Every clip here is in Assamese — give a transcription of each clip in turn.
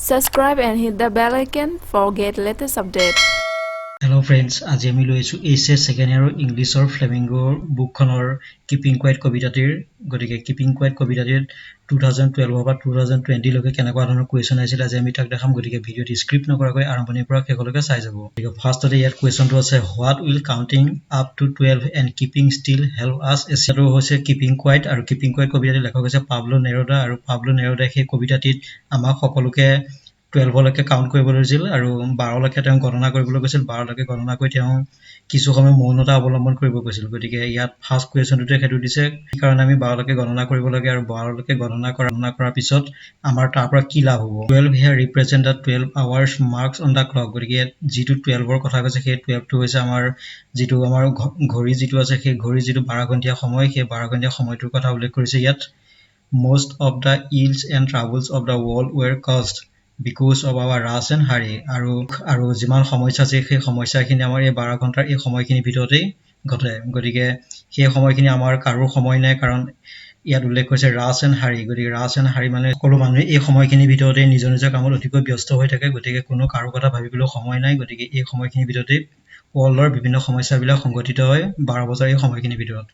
Subscribe and hit the bell icon for get latest update. Hello friends, আজি আমি লৈ আছো এইচএছ সেকেন্ড ইয়াৰৰ ইংলিছৰ ফ্লেমিংগোৰ বুকখনৰ কিপিং কোৱাইট কবিতাটিৰ গতিকে কিপিং কোৱাইট কবিতাটিৰ 2012 বা 2020 লৈকে কেনেকুৱা ধৰণৰ কুৱেশ্যন আহিছিল আজি আমি তাক দেখাম গতিকে ভিডিঅ'টি স্ক্ৰিপ্ট নকৰাকৈ আৰম্ভণিৰ পৰা শেষলৈকে চাই যাব গতিকে ফাৰ্ষ্টতে ইয়াত কুৱেশ্যনটো আছে what will counting up to 12 and keeping still help us এছিয়াটো হৈছে কিপিং কোৱাইট আৰু কিপিং কোৱাইট কবিতাটিৰ লেখক হৈছে পাব্লো নেৰুদা আৰু পাব্লো নেৰুদাই সেই কবিতাটিত আমাক সকলোকে 12 লৈকে কাউন্ট কৰিবলৈ দিছিল আৰু 12 লৈকে তেওঁ গণনা কৰিবলৈ কৈছিল 12 লৈকে গণনা কৰি তেওঁ কিছু সময় মৌনতা অৱলম্বন কৰিব কৈছিল গতিকে ইয়াত ফাৰ্ষ্ট কুৱেশ্যনটোতে হেতু দিছে কাৰণ আমি 12 লৈকে গণনা কৰিব লাগে আৰু 12 লৈকে গণনা কৰাৰ পিছত আমাৰ তাৰ পৰা কি লাভ হ'ব 12 here represent the 12 hours marks on the clock গতিকে যেটো 12 ৰ কথা কৈছে সেই 12 টো হৈছে আমাৰ যেটো আমাৰ ঘড়ী যেটো আছে সেই ঘড়ী যেটো 12 ঘণ্টা সময় সেই 12 ঘণ্টা সময়টোৰ কথা উল্লেখ কৰিছে ইয়াত most of the ills and troubles of the world were caused because of our rush and hurry আৰু যিমান সমস্যা আছে সেই সমস্যাখিনি আমাৰ এই 12 ঘণ্টাৰ এই সময়খিনি ভিতৰতেই ঘটে গতিকে সেই সময়খিনি আমাৰ কাৰো সময় নাই কাৰণ ইয়াত উল্লেখ কৰিছে rush and hurry গতিকে rush and hurry মানে সকলো মানুহে এই সময়খিনি ভিতৰতে নিজৰ নিজৰ কামত অধিক ব্যস্ত হৈ থাকে গতিকে কোনো কাৰো কথা ভাবিবলৈ সময় নাই গতিকে এই সময়খিনি ভিতৰতে ওয়াৰ্ল্ডৰ বিভিন্ন সমস্যাবিলাক সংঘটিত হয় 12 বছৰ এই সময়খিনি ভিতৰত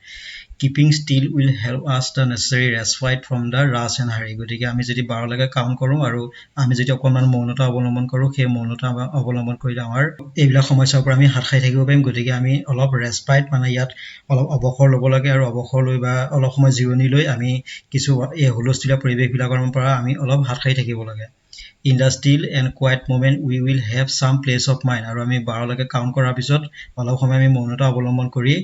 keeping still will help us the necessary respite from the rush and hurry গতিকে আমি যদি 12 লৈকে কাউন্ট কৰো আৰু আমি যদি অকমান মৌনতা অৱলম্বন কৰো সেই মৌনতা অৱলম্বন কৰিলে আমাৰ এইবিলাক সমস্যাৰ পৰা আমি হাত খাই থাকিব পাৰিম গতিকে আমি অলপ ৰেসপাইট মানে ইয়াত অলপ অৱসৰ ল'ব লাগে আৰু অৱসৰ লৈ বা অলপ সময় জিৰণি লৈ আমি কিছু এই হুলস্থুলীয়া পৰিৱেশবিলাকৰ পৰা আমি অলপ হাত খাই থাকিব লাগে in the still and quiet moment we will have some place of mind আৰু আমি 12 লৈকে কাউন্ট কৰাৰ পিছত অলপ সময় আমি মৌনতা অৱলম্বন কৰি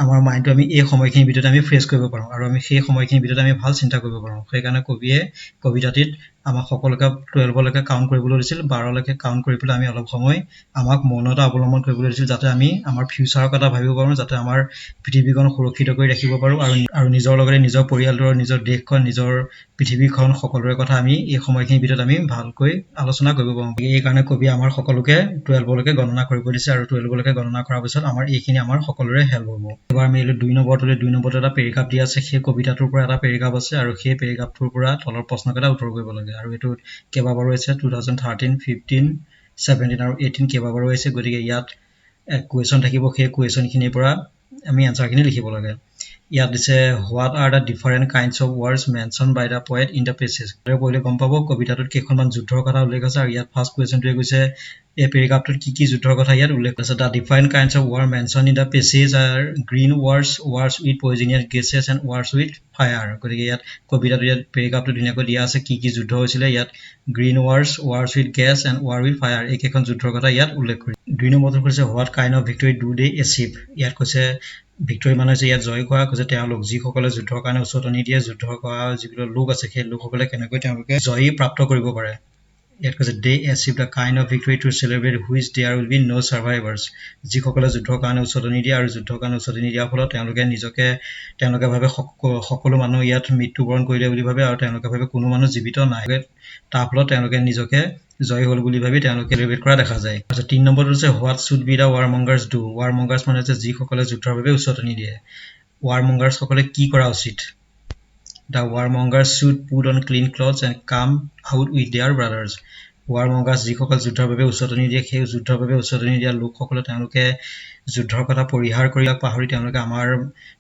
আমাৰ মাইন্ডটো আমি এই সময়খিনিৰ ভিতৰত আমি ফ্ৰেছ কৰিব পাৰোঁ আৰু আমি সেই সময়খিনিৰ ভিতৰত আমি ভাল চিন্তা কৰিব পাৰোঁ সেইকাৰণে কবিয়ে কবিতাটিত আমাক সকলোকে 12 লৈকে কাউন্ট কৰিবলৈ দিছিল 12 লৈকে কাউন্ট কৰি পেলাই আমি অলপ সময় আমাক মৌনতা অৱলম্বন কৰিবলৈ দিছিল যাতে আমি আমাৰ ফিউচাৰৰ কথা ভাবিব পাৰোঁ যাতে আমাৰ পৃথিৱীখন সুৰক্ষিত কৰি ৰাখিব পাৰোঁ আৰু নিজৰ লগতে নিজৰ পৰিয়ালটোৰ নিজৰ দেশখন নিজৰ পৃথিৱীখন সকলোৰে কথা আমি এই সময়খিনিৰ ভিতৰত আমি ভালকৈ আলোচনা কৰিব পাৰোঁ এই কাৰণে কবি আমাৰ সকলোকে 12 লৈকে গণনা কৰিব দিছে আৰু 12 লৈকে গণনা কৰাৰ পিছত আমাৰ এইখিনি আমাৰ সকলোৰে হেল্প হ'ব এবাৰ আমি 2 নম্বৰটো এটা পেৰিগ্ৰাফ দিয়া আছে সেই কবিতাটোৰ পৰা এটা পেৰিগ্ৰাফ আছে আৰু সেই পেৰিগ্ৰাফটোৰ পৰা তলৰ প্ৰশ্নকেইটা উত্তৰ কৰিব লাগে আৰু এটো কেইবাবাৰো আছে 2013 15 17 আৰু 18 কেইবাবাৰো আছে গতিকে ইয়াত কুৱেশ্যন থাকিব সেই কুৱেশ্যনখিনিৰ পৰা আমি এনসাৰখিনি লিখিব লাগে ইয়াত দিছে what are the different kinds of words mentioned by the poet in the passage আৰু পঢ়িলে গম পাব কবিতাটোত কেইখনমান যুদ্ধৰ কথা উল্লেখ আছে আৰু ইয়াত ফাৰ্ষ্ট কুৱেশ্যনটোৱে কৈছে এই পেৰিগ্ৰাফটোত কি যুদ্ধৰ কথা ইয়াত উল্লেখ আছে the different kinds of words mentioned in the passage are green words words with poisonous gases and words with fire গতিকে ইয়াত কবিতাটোত ইয়াত পেৰিগ্ৰাফটো ধুনীয়াকৈ দিয়া আছে কি যুদ্ধ হৈছিল ইয়াত green words words with gas and war with fire এইকেইখন যুদ্ধৰ কথা ইয়াত উল্লেখ কৰি 2 নম্বৰটো কৈছে what kind of victory do they achieve ইয়াত কৈছে ভিক্টৰী মানে যে ইয়াত জয় কৰা কৈছে তেওঁলোক যিসকলে যুদ্ধৰ কাৰণে উচতনি দিয়ে যুদ্ধ কৰা যিবিলাক লোক আছে সেই লোকসকলে কেনেকৈ তেওঁলোকে জয় প্ৰাপ্ত কৰিব পাৰে ইয়াত কৈছে they achieve the kind of victory to celebrate which there will be no survivors যিসকলে যুদ্ধৰ কাৰণে উচতনি দিয়ে আৰু যুদ্ধৰ কাৰণে উচতনি দিয়াৰ ফলত তেওঁলোকে ভাবে সকলো মানুহ ইয়াত মৃত্যুবৰণ কৰিলে বুলি ভাবে আৰু তেওঁলোকে ভাবে কোনো মানুহ জীৱিত নাই তাৰ ফলত তেওঁলোকে নিজকে জয় হল বুলি ভাবি তেওঁলোকে সেলিব্ৰেট কৰা দেখা যায় আৰু 3 নম্বৰটো হৈছে what should be the warmongers do warmongers মানে যে যিসকলে যুদ্ধৰ বাবে উচতনি দিয়ে warmongers সকলে কি কৰা উচিত the warmongers should put on clean clothes and come out with their brothers warmongers যিসকল যুদ্ধৰ বাবে উচতনি দিয়ে সেই যুদ্ধৰ বাবে উচতনি দিয়া লোকসকলে তেওঁলোকে যুদ্ধৰ কথা পৰিহাৰ কৰি পাহৰি তেওঁলোকে আমাৰ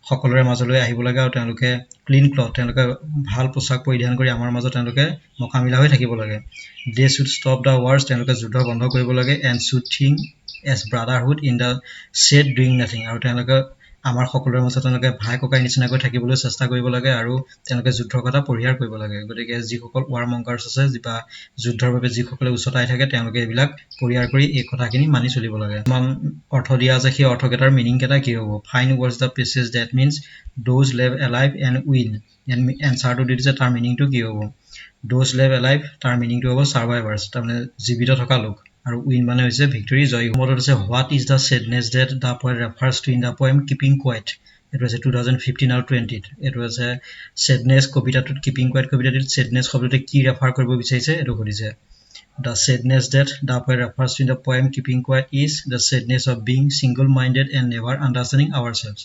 সকলোৰে মাজলৈ আহিব লাগে আৰু তেওঁলোকে ক্লিন ক্লথ তেওঁলোকে ভাল পোছাক পৰিধান কৰি আমাৰ মাজত তেওঁলোকে মকামিলা হৈ থাকিব লাগে they should stop the wars তেওঁলোকে যুদ্ধ বন্ধ কৰিব লাগে and should think as brotherhood in the said doing nothing আৰু তেওঁলোকে আমাৰ সকলোৰে মাজত তেওঁলোকে ভাই ককাই নিচিনাকৈ থাকিবলৈ চেষ্টা কৰিব লাগে আৰু তেওঁলোকে যুদ্ধৰ কথা পৰিহাৰ কৰিব লাগে গতিকে যিসকল warmongers আছে যিবা যুদ্ধৰ বাবে যিসকলে উচতাই থাকে তেওঁলোকে এইবিলাক পৰিহাৰ কৰি এই কথাখিনি মানি চলিব লাগে মান অৰ্থ দিয়া আছে সেই অৰ্থকেটাৰ মিনিং কেটা কি হ'ব find words the passage that means those live alive and win and answer to দিছে তাৰ মিনিংটো কি হ'ব those live alive তাৰ মিনিংটো হ'ব survivors তাৰমানে জীৱিত থকা লোক আৰু উইন মানে হৈছে ভিক্টৰী জয় মডত আছে what is the sadness that the poet refers to in the poem keeping quiet it was 2015 আৰু 20 it was sadness কবিতাটোত keeping quiet কবিতাটোত sadness শব্দটো কি ৰেফাৰ কৰিব বিচাৰিছে এটো কৰিছে The sadness that the poet refers to in the poem Keeping Quiet is the sadness of being single-minded and never understanding ourselves.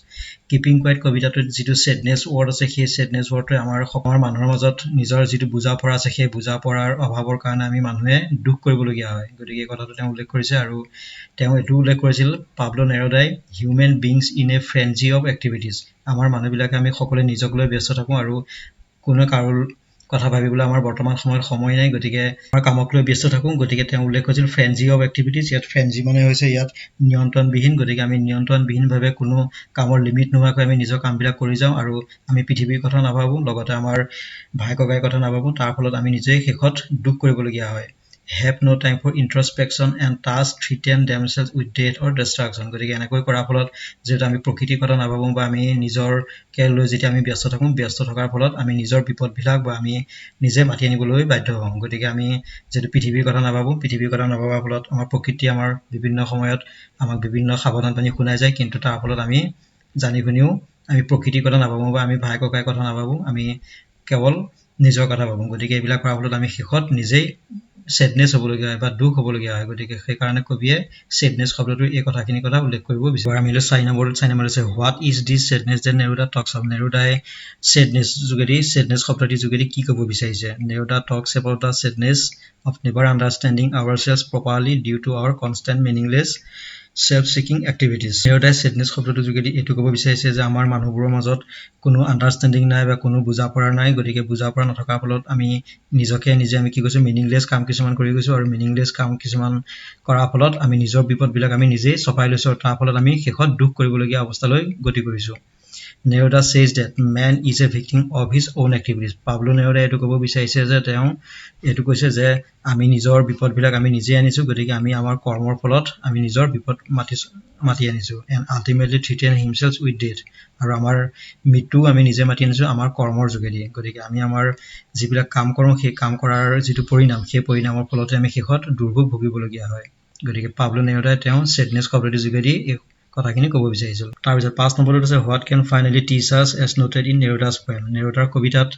Keeping Quiet কবিতাটোত যিটো sadness word আছে সেই sadness wordটোৱে আমাৰ মানুহৰ মাজত নিজৰ যিটো বুজা পৰা আছে সেই বুজা পৰাৰ অভাৱৰ কাৰণে আমি মানুহে দুখ কৰিবলগীয়া হয় গতিকে কথাটো তেওঁ উল্লেখ কৰিছে আৰু তেওঁ এটো উল্লেখ কৰিছিল পাবলো নেৰুদাই human beings in a frenzy of activities আমাৰ মানুহবিলাকে আমি সকলোৱে নিজক লৈ ব্যস্ত থাকোঁ আৰু কোনো কাৰো কথা ভাবিবলৈ আমাৰ বৰ্তমান সময়ত সময় নাই গতিকে আমাৰ কামক লৈ ব্যস্ত থাকোঁ গতিকে তেওঁ উল্লেখ কৰিছিল ফ্ৰেঞ্জি অফ এক্টিভিটিজ ইয়াত ফ্ৰেঞ্জি মানে হৈছে ইয়াত নিয়ন্ত্ৰণবিহীন গতিকে আমি নিয়ন্ত্ৰণবিহীনভাৱে কোনো কামৰ লিমিট নোহোৱাকৈ আমি নিজৰ কামবিলাক কৰি যাওঁ আৰু আমি পৃথিৱীৰ কথা নাভাবোঁ লগতে আমাৰ ভাই ককাইৰ কথা নাভাবোঁ তাৰ ফলত আমি নিজেই শেষত দুখ কৰিবলগীয়া হয় have no time for introspection and tasks threaten themselves with death or destruction গতিকে এনেকৈ কৰাৰ ফলত যেটা আমি প্ৰকৃতিৰ কথা নাভাবোঁ বা আমি নিজৰ কে লৈ যেতিয়া আমি ব্যস্ত থাকোঁ ব্যস্ত থকাৰ ফলত আমি নিজৰ বিপদবিলাক বা আমি নিজে মাতি আনিবলৈ বাধ্য হওঁ গতিকে আমি যেটো পৃথিৱীৰ কথা নাভাবোঁ পৃথিৱীৰ কথা নাভাবাৰ ফলত আমাৰ প্ৰকৃতি আমাৰ বিভিন্ন সময়ত আমাক বিভিন্ন সাৱধান পানী শুনাই যায় কিন্তু তাৰ ফলত আমি জানি শুনিও আমি প্ৰকৃতিৰ কথা নাভাবোঁ বা আমি ভাই ককাইৰ কথা নাভাবোঁ আমি কেৱল নিজৰ কথা ভাবোঁ গতিকে এইবিলাক কৰাৰ ফলত আমি শেষত নিজেই sadness হবলগীয়া হয় বা দুখ হবলগীয়া হয় গতিকে সেই কাৰণে কবিয়ে sadness শব্দটো এই কথাখিনি কথা উল্লেখ কৰিব বিচাৰে আমি 6 নম্বৰ আছে what is this sadness that Neruda talks of নেৰুদাই sadness যোগেদি sadness শব্দটি যোগেদি কি ক'ব বিচাৰিছে Neruda talks about the sadness of never understanding ourselves properly due to our constant meaningless self-seeking activities নেৰুদাই sadness শব্দটো যোগেদি এটো ক'ব বিচাৰিছে যে আমাৰ মানুহবোৰৰ মাজত কোনো আন্ডাৰষ্টেণ্ডিং নাই বা কোনো বুজা পৰা নাই গতিকে বুজা পৰা নথকাৰ ফলত আমি নিজকে নিজে আমি কি কৈছো মিনিংলেছ কাম কিছুমান কৰি গৈছো আৰু মিনিংলেছ কাম কিছুমান কৰাৰ ফলত আমি নিজৰ বিপদবিলাক আমি নিজেই চপাই লৈছো আৰু তাৰ ফলত আমি শেষত দুখ কৰিবলগীয়া অৱস্থালৈ গতি কৰিছো Neruda says that man is a victim of his own activities. Pablo Neruda এটো ক'ব বিচাৰিছে যে তেওঁ এটো কৈছে যে আমি নিজৰ বিপদবিলাক আমি নিজে আনিছো গতিকে আমি আমাৰ কৰ্মৰ ফলত আমি নিজৰ বিপদ মাতি আনিছো and ultimately threaten himself with death আৰু আমাৰ মৃত্যু আমি নিজে মাতি আনিছো আমাৰ কৰ্মৰ যোগেদি গতিকে আমি আমাৰ যিবিলাক কাম কৰোঁ সেই কাম কৰাৰ যিটো পৰিণাম সেই পৰিণামৰ ফলতে আমি শেষত দুৰ্ভোগ ভুগিবলগীয়া হয় গতিকে পাবলো নেৰুদাই তেওঁ sadness শব্দটোৰ যোগেদি কথাখিনি ক'ব বিচাৰিছিল তাৰ পিছত 5 নম্বৰত আছে what can finally teach us as noted in Neruda's poem নেৰুদাৰ কবিতাত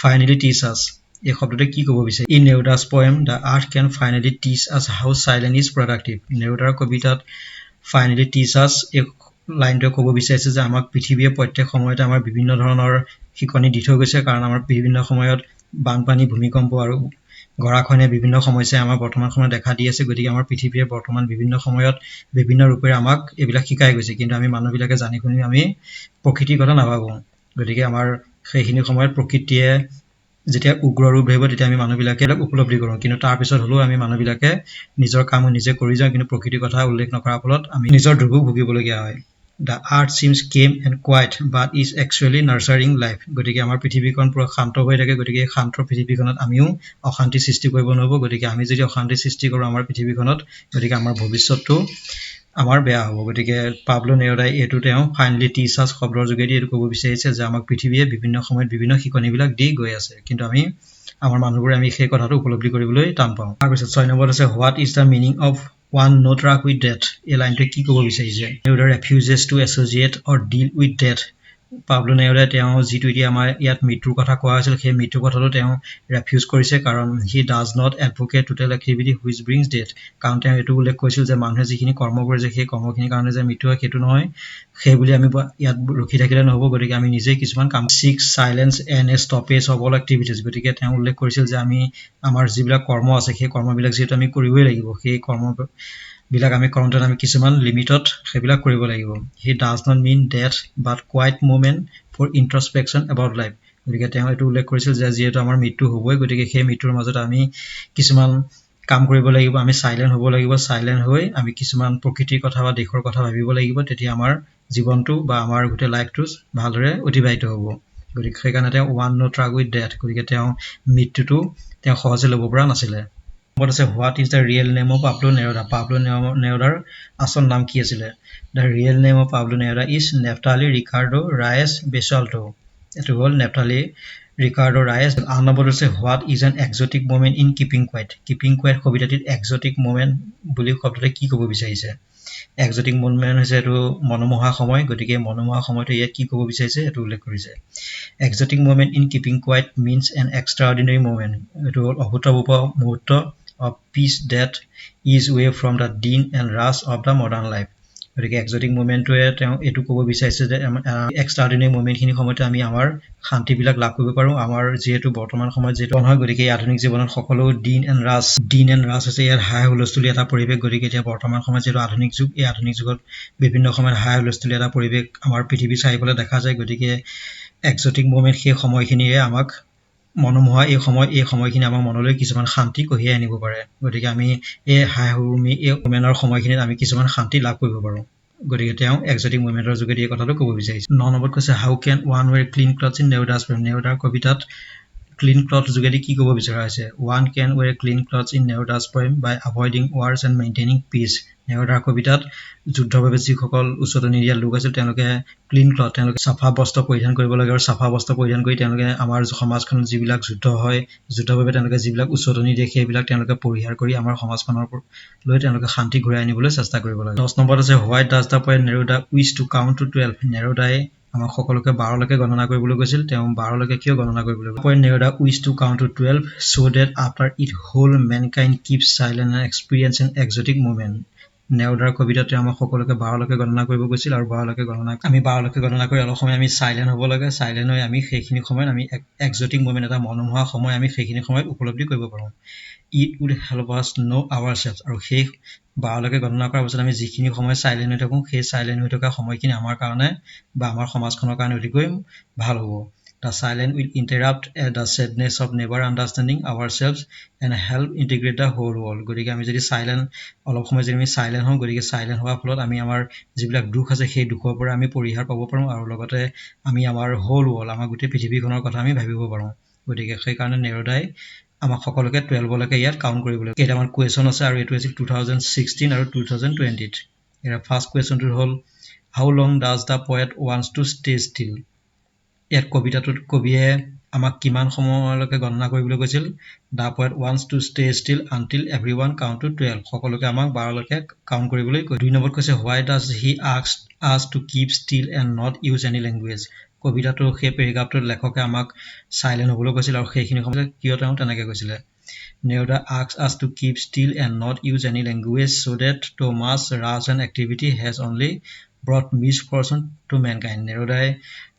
finally teach us এই শব্দটো কি ক'ব বিচাৰে in Neruda's poem the earth can finally teach us how silence is productive নেৰুদাৰ কবিতাত finally teach us এই লাইনটো ক'ব বিচাৰিছে যে আমাক পৃথিৱীয়ে প্ৰত্যেক সময়তে আমাৰ বিভিন্ন ধৰণৰ শিকনি দি থৈ গৈছে কাৰণ আমাৰ বিভিন্ন সময়ত বানপানী ভূমিকম্প আৰু গৰাখনে বিভিন্ন সমস্যা আমাৰ বৰ্তমান সময়ত দেখা দি আছে গতিকে আমাৰ পৃথিৱীয়ে বৰ্তমান বিভিন্ন সময়ত বিভিন্ন ৰূপেৰে আমাক এবিলাক শিকাই গৈছে কিন্তু আমি মানুহবিলাকে জানি শুনি আমি প্ৰকৃতিৰ কথা নাভাবোঁ গতিকে আমাৰ সেইখিনি সময়ত প্ৰকৃতিয়ে যেতিয়া উগ্ৰ ৰূপ ধৰিব তেতিয়া আমি মানুহবিলাকে উপলব্ধি কৰোঁ কিন্তু তাৰ পিছত হলো আমি মানুহবিলাকে নিজৰ কাম নিজে কৰি যাওঁ কিন্তু প্ৰকৃতিৰ কথা উল্লেখ নকৰাৰ ফলত আমি নিজৰ দুৰ্ভোগ ভুগিবলগীয়া হয় The earth seems calm and quiet but is actually nurturing life গতিকে আমাৰ পৃথিৱীখন পুৰা শান্ত হৈ থাকে গতিকে শান্ত পৃথিৱীখনত আমিও অশান্তি সৃষ্টি কৰিব নোৱাৰো গতিকে আমি যদি অশান্তি সৃষ্টি কৰোঁ আমাৰ পৃথিৱীখনত গতিকে আমাৰ ভৱিষ্যতটো আমাৰ বেয়া হ'ব গতিকে পাবলো নেৰুদাই এটো তেওঁ ফাইনালি টিচ আস শব্দৰ যোগেদি এটো ক'ব বিচাৰিছে যে আমাক পৃথিৱীয়ে বিভিন্ন সময়ত বিভিন্ন শিকনিবিলাক দি গৈ আছে কিন্তু আমি আমাৰ মানুহবোৰে আমি সেই কথাটো উপলব্ধি কৰিবলৈ টান পাওঁ তাৰ পিছত 6 নম্বৰত আছে what is the meaning of one not track with death এই লাইনটো কি ক'ব বিচাৰিছে Neruda refuses to associate or deal with death Pablo নেৰুদাই তেওঁ যিটো এতিয়া আমাৰ ইয়াত মৃত্যুৰ কথা কোৱা হৈছিল সেই মৃত্যুৰ কথাটো তেওঁ ৰেফিউজ কৰিছে কাৰণ he does not advocate total activity which brings death কাৰণ তেওঁ এটো উল্লেখ কৰিছিল যে মানুহে যিখিনি কৰ্ম কৰিছে সেই কৰ্মখিনিৰ কাৰণে যে মৃত্যু হয় সেইটো নহয় সেই বুলি আমি ইয়াত ৰখি থাকিলে নহব গতিকে আমি নিজে কিছুমান কাম seek silence and a stoppage of all activities গতিকে তেওঁ উল্লেখ কৰিছিল যে আমি আমাৰ যিবিলাক কৰ্ম আছে সেই কৰ্মবিলাক যেটো আমি কৰিবই লাগিব সেই কৰ্ম বিলাক আমি কৰোঁতে আমি কিছুমান লিমিটত সেইবিলাক কৰিব লাগিব he does not mean death but quiet moment for introspection about life গতিকে তেওঁ এটো উল্লেখ কৰিছিল যে যেটো আমাৰ মৃত্যু হ'বই গতিকে সেই মৃত্যুৰ মাজত আমি কিছুমান কাম কৰিব লাগিব আমি সাইলেন্ট হ'ব লাগিব সাইলেন্ট হৈ আমি কিছুমান প্ৰকৃতিৰ কথা বা দেশৰ কথা ভাবিব লাগিব তেতিয়া আমাৰ জীৱনটো বা আমাৰ গোটে লাইফটো ভালদৰে অতিবাহিত হ'ব গতিকে সেই কাৰণে তেওঁ one not track with death গতিকে তেওঁ মৃত্যুটো তেওঁ সহজে ল'ব পৰা নাছিলে What is what is the real name of Pablo Neruda? Pablo Nerudaৰ আসল নাম কি আছিল? The real name of Pablo Neruda is Neftali Ricardo Reyes Basalto. এটো হ'ল Neftali Ricardo Reyes. আনবৰ আছে what is an exotic moment in keeping quiet? Keeping quiet কবিতাটিত exotic moment বুলি শব্দটো কি ক'ব বিচাৰিছে? Exotic moment হৈছে এটো মনোমোহা সময় গতিকে মনোমোহা সময়টো ইয়াত কি ক'ব বিচাৰিছে এটো উল্লেখ কৰিছে Exotic moment in keeping quiet means an extraordinary moment. এটো অভূতপূৰ্ব মুহূৰ্ত of peace that is away from the din and rush of the modern life. গতিকে এক্সটিক মুভমেণ্টটোৱে তেওঁ এইটো ক'ব বিচাৰিছে যে এক্সট্ৰাঅৰ্ডিনেৰী মুভমেণ্টখিনি সময়তে আমি আমাৰ শান্তিবিলাক লাভ কৰিব পাৰোঁ আমাৰ যিহেতু বৰ্তমান সময়ত যিটো নহয় গতিকে এই আধুনিক জীৱনত সকলো দিন এণ্ড ৰাছ হৈছে ইয়াত হাই হুলস্থুলীয়া এটা পৰিৱেশ গতিকে এতিয়া বৰ্তমান সময়ত যিহেতু আধুনিক যুগ এই আধুনিক যুগত বিভিন্ন সময়ত হাই হুলস্থুলীয়া এটা পৰিৱেশ আমাৰ পৃথিৱী চাৰিওফালে দেখা যায় গতিকে এক্সটিক মুভমেণ্ট সেই সময়খিনিয়ে আমাক মনোমোহা এই সময়খিনি আমাৰ মনলৈ কিছুমান শান্তি কঢ়িয়াই আনিব পাৰে গতিকে আমি এই হাই হুৰুমি এই মুভমেণ্টৰ সময়খিনিত আমি কিছুমান শান্তি লাভ কৰিব পাৰোঁ গতিকে তেওঁ এক্সটিক মুভমেণ্টৰ যোগেদি এই কথাটো ক'ব বিচাৰিছে 9 নম্বৰত কৈছে how can one wear clean clothes in Neruda's poem নেৰুদাৰ কবিতাত ক্লিন ক্লথ যোগেদি কি ক'ব বিচৰা হৈছে one can wear clean clothes in Neruda's poem by avoiding wars and maintaining peace নেৰুদাৰ কবিতাত যুদ্ধৰ বাবে যিসকল উচতনি দিয়া লোক আছিল তেওঁলোকে ক্লিন ক্লথ তেওঁলোকে চাফা বস্ত্ৰ পৰিধান কৰিব লাগে আৰু চাফা বস্ত্ৰ পৰিধান কৰি তেওঁলোকে আমাৰ সমাজখনত যিবিলাক যুদ্ধ হয় যুদ্ধৰ বাবে তেওঁলোকে যিবিলাক উচতনি দিয়ে সেইবিলাক তেওঁলোকে পৰিহাৰ কৰি আমাৰ সমাজখনৰ লৈ তেওঁলোকে শান্তি ঘূৰাই আনিবলৈ চেষ্টা কৰিব লাগে 10 নম্বৰত আছে why does the poet Neruda wish to count to 12 নেৰুদাই আমাক সকলোকে 12 লৈকে গণনা কৰিবলৈ কৈছিল তেওঁ 12 লৈকে কিয় গণনা কৰিবলৈ poet Neruda wish to count to 12 so that after it whole mankind keeps silent and experience an exotic moment নেৰুদাৰ কবিতাত আমাক সকলোকে 12 লৈকে গণনা কৰিব কৈছিল আৰু 12 লৈকে গণনা আমি 12 লৈকে গণনা কৰি অলপ সময় আমি সাইলেন্ট হ'ব লাগে সাইলেন্ট হৈ আমি সেইখিনি সময়ত আমি এক্সোটিক মোমেন্ট এটা মনোমোহা সময় আমি সেইখিনি সময়ত উপলব্ধি কৰিব পাৰোঁ it would help us know ourselves আৰু সেই 12 লৈকে গণনা কৰাৰ পিছত আমি যিখিনি সময় সাইলেন্ট হৈ থাকোঁ সেই সাইলেন্ট হৈ থকা সময়খিনি আমাৰ কাৰণে বা আমাৰ সমাজখনৰ কাৰণে অতিকৈ ভাল হ'ব The silence will interrupt the sadness of never understanding ourselves and help integrate the whole world. গতিকে আমি যদি সাইলেন্ট অলপ সময় যদি আমি সাইলেন্ট হওঁ গতিকে সাইলেন্ট হোৱাৰ ফলত আমি আমাৰ যিবিলাক দুখ আছে সেই দুখৰ পৰা আমি পৰিহাৰ পাব পাৰোঁ আৰু লগতে আমি আমাৰ হোল ৱৰ্ল্ড আমাৰ গোটেই পৃথিৱীখনৰ কথা আমি ভাবিব পাৰোঁ গতিকে সেইকাৰণে নেৰুদাই আমাক সকলোকে 12 লৈকে ইয়াত কাউণ্ট কৰিবলৈ কেইটামান কুৱেশ্যন আছে আৰু এইটো আছিল 2016 আৰু 2020 ত ইয়াৰ ফাৰ্ষ্ট কুৱেশ্যনটো হ'ল how long does the poet wants to stay still ইয়াত কবিতাটোত কবিয়ে আমাক কিমান সময়লৈকে গণনা কৰিবলৈ কৈছিল the poet wants to stay still until everyone count to 12 সকলোকে আমাক 12 লৈকে কাউণ্ট কৰিবলৈ কৈ 2 নম্বৰত কৈছে why does he asked us to keep still and not use any language কবিতাটোৰ সেই পেৰেগ্ৰাফটোত লেখকে আমাক সাইলেন্ট হ'বলৈ কৈছিল আৰু সেইখিনি সময়ত কিয় তেওঁ তেনেকৈ কৈছিলে Neruda asks us to keep still and not use any language so that Thomas rush and activity has only brought misfortune to mankind. Nerudaই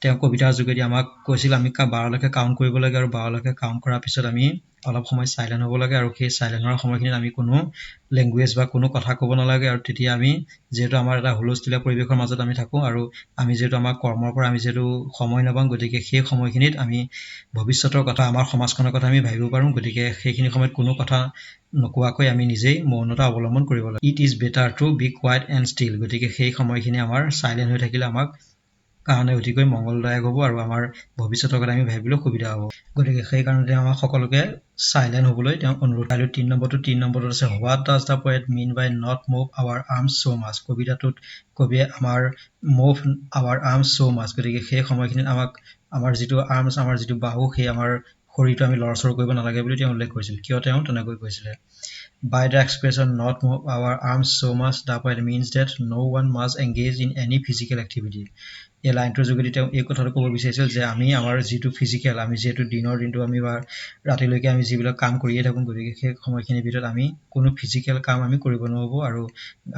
তেওঁ কবিতাৰ যোগেদি আমাক কৈছিল আমি 12 লৈকে কাউণ্ট কৰিব লাগে আৰু 12 লৈকে কাউণ্ট কৰাৰ পিছত আমি অলপ সময় সাইলেন্ট হ'ব লাগে আৰু সেই সাইলেন্ট হোৱাৰ সময়খিনিত আমি কোনো লেংগুৱেজ বা কোনো কথা ক'ব নালাগে আৰু তেতিয়া আমি যেহেতু আমাৰ এটা হুলস্থুলীয়া পৰিৱেশৰ মাজত আমি থাকোঁ আৰু আমি যেহেতু আমাৰ কৰ্মৰ পৰা আমি যেহেতু সময় নাপাওঁ গতিকে সেই সময়খিনিত আমি ভৱিষ্যতৰ কথা আমাৰ সমাজখনৰ কথা আমি ভাবিব পাৰোঁ গতিকে সেইখিনি সময়ত কোনো কথা নকোৱাকৈ আমি নিজেই মৌনতা অৱলম্বন কৰিব লাগে it is better to be quiet and still গতিকে সেই সময়খিনি আমাৰ সাইলেন্ট হৈ থাকিলে আমাক কাৰণে অতিকৈ মংগলদায়ক হ'ব আৰু আমাৰ ভৱিষ্যতৰ কথা আমি ভাবিবলৈ সুবিধা হ'ব গতিকে সেইকাৰণে আমাক সকলোকে সাইলেন্ট হ'বলৈ তেওঁ অনুৰোধ কৰিলে 3 নম্বৰত আছে what does the poet mean by not move our arms so much কবিতাটোত কবিয়ে আমাৰ move our arms so much গতিকে সেই সময়খিনিত আমাক আমাৰ যিটো আৰ্মছ আমাৰ যিটো বাহু সেই আমাৰ শৰীৰটো আমি লৰচৰ কৰিব নালাগে বুলি তেওঁ উল্লেখ কৰিছিল কিয় তেওঁ তেনেকৈ কৈছিলে By the expression not move our arms so much the poet means that no one must engage in any physical activity এই লাইনটোৰ যোগেদি তেওঁ এই কথাটো ক'ব বিচাৰিছিল যে আমি আমাৰ যিটো ফিজিকেল আমি যিহেতু দিনৰ দিনটো আমি বা ৰাতিলৈকে আমি যিবিলাক কাম কৰিয়ে থাকোঁ গতিকে সেই সময়খিনিৰ ভিতৰত আমি কোনো ফিজিকেল কাম আমি কৰিব নহ'ব আৰু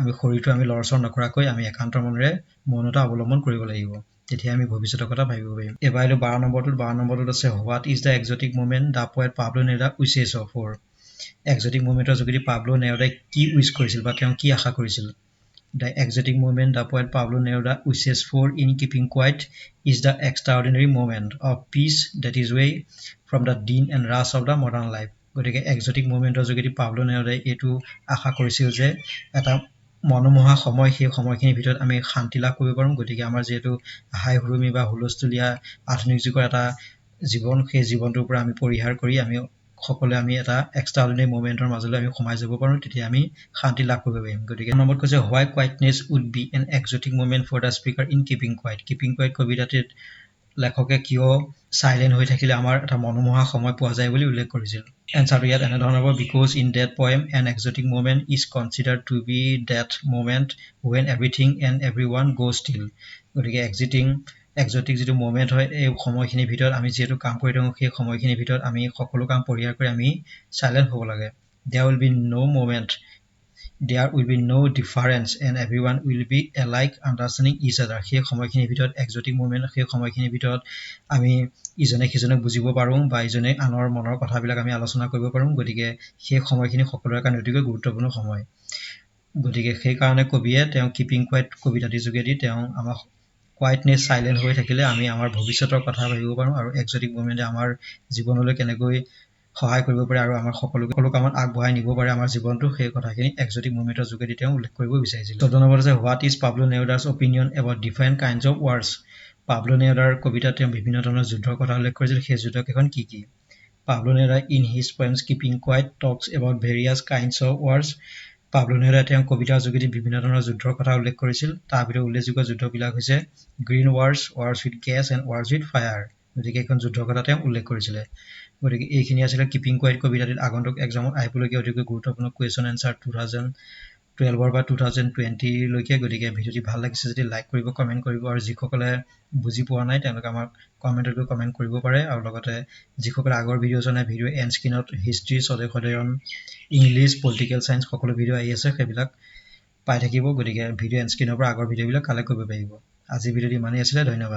আমি শৰীৰটো আমি লৰচৰ নকৰাকৈ আমি একান্ত মনেৰে মৌনতা অৱলম্বন কৰিব লাগিব তেতিয়া আমি ভৱিষ্যতৰ কথা ভাবিব পাৰিম এবাৰ 12 নম্বৰটোত আছে what is the exotic movement the poet Pablo Neruda wishes for exotic মুভমেণ্টৰ যোগেদি পাব্লো নেৰুদাই কি উইচ কৰিছিল বা তেওঁ কি আশা কৰিছিল The exotic movement the poet Pablo Neruda wishes for in keeping quiet is the extraordinary moment of peace that is away from the din and rush of the modern life. গতিকে exotic movementৰ যোগেদি পাব্লো নেৰুদাই এইটো আশা কৰিছিল যে এটা মনোমোহা সময় সেই সময়খিনিৰ ভিতৰত আমি শান্তি লাভ কৰিব পাৰোঁ গতিকে আমাৰ যেহেতু হাই হুৰুমি বা হুলস্থুলীয়া আধুনিক যুগৰ এটা জীৱন সেই জীৱনটোৰ পৰা আমি পৰিহাৰ কৰি আমি সকলোৱে আমি এটা এক্সট্ৰাঅৰ্ডিনেৰী মুভমেণ্টৰ মাজলৈ আমি সোমাই যাব পাৰোঁ তেতিয়া আমি শান্তি লাভ কৰিব পাৰিম গতিকে নম্বৰত কৈছে why quietness would be an exotic movement for the speaker in keeping quiet কবিতাটোত লেখকে কিয় সাইলেন্ট হৈ থাকিলে আমাৰ এটা মনোমোহা সময় পোৱা যায় বুলি উল্লেখ কৰিছিল এনচাৰটো ইয়াত এনেধৰণৰ হ'ব because in that poem an exotic movement is considered to be that movement when everything and every one go' still গতিকে এক্সোটিক যিটো মুভমেণ্ট হয় এই সময়খিনিৰ ভিতৰত আমি যিহেতু কাম কৰি থাকোঁ সেই সময়খিনিৰ ভিতৰত আমি সকলো কাম পৰিহাৰ কৰি আমি সাইলেন্ট হ'ব লাগে there will be no moment, there will be no difference and everyone will be alike understanding each other সেই সময়খিনিৰ ভিতৰত exotic moment সেই সময়খিনিৰ ভিতৰত আমি ইজনে সিজনক বুজিব পাৰোঁ বা ইজনে আনৰ মনৰ কথাবিলাক আমি আলোচনা কৰিব পাৰোঁ গতিকে সেই সময়খিনি সকলোৰে কাৰণে অতিকৈ গুৰুত্বপূৰ্ণ সময় গতিকে সেই কাৰণে কবিয়ে তেওঁ কিপিং কোৱাইট কবিতাটিৰ যোগেদি তেওঁ আমাক কোৱাইটনেছ সাইলেন্ট হৈ থাকিলে আমি আমাৰ ভৱিষ্যতৰ কথা ভাবিব পাৰোঁ আৰু এক্সোটিক মোমেন্টে আমাৰ জীৱনলৈ কেনেকৈ সহায় কৰিব পাৰে আৰু আমাৰ সকলো কামত আগবঢ়াই নিব পাৰে আমাৰ জীৱনটো সেই কথাখিনি এক্সোটিক মোমেন্টৰ যোগেদি তেওঁ উল্লেখ কৰিব বিচাৰিছিল 14 নম্বৰ আছে what is Pablo Neruda's opinion about different kinds of wars Pablo নেৰুদাৰ কবিতাত তেওঁ বিভিন্ন ধৰণৰ যুদ্ধৰ কথা উল্লেখ কৰিছিল সেই যুদ্ধকেইখন কি কি Pablo Neruda in his poems keeping quiet talks about various kinds of wars Pablo নেৰুদাই তেওঁ কবিতাৰ যোগেদি বিভিন্ন ধৰণৰ যুদ্ধৰ কথা উল্লেখ কৰিছিল তাৰ ভিতৰত উল্লেখযোগ্য যুদ্ধবিলাক হৈছে green wars wars with gas and wars with fire গতিকে এইখন যুদ্ধৰ কথা তেওঁ উল্লেখ কৰিছিলে গতিকে এইখিনি আছিলে কিপিং কোৱাইট কবিতাটিত আগন্তুক এক্সামত আহিবলগীয়া অতিকৈ গুৰুত্বপূৰ্ণ কুৱেশ্যন এনচাৰ 2012 বা 2020 লৈকে গতিকে ভিডিঅ'টি ভাল লাগিছে যদি লাইক কৰিব কমেণ্ট কৰিব আৰু যিসকলে বুজি পোৱা নাই তেওঁলোকে আমাক কমেণ্টত গৈ কমেণ্ট কৰিব পাৰে আৰু লগতে যিসকলে আগৰ ভিডিঅ' চোৱা নাই ভিডিঅ' এণ্ড স্ক্ৰীনত হিষ্ট্ৰী স্বদেশ অধ্যয়ন ইংলিছ পলিটিকেল চায়েন্স সকলো ভিডিঅ' আহি আছে সেইবিলাক পাই থাকিব গতিকে ভিডিঅ' এণ্ড স্ক্ৰীনৰ পৰা আগৰ ভিডিঅ'বিলাক কালেক্ট কৰিব পাৰিব আজি ভিডিঅ'টি ইমানেই আছিলে ধন্যবাদ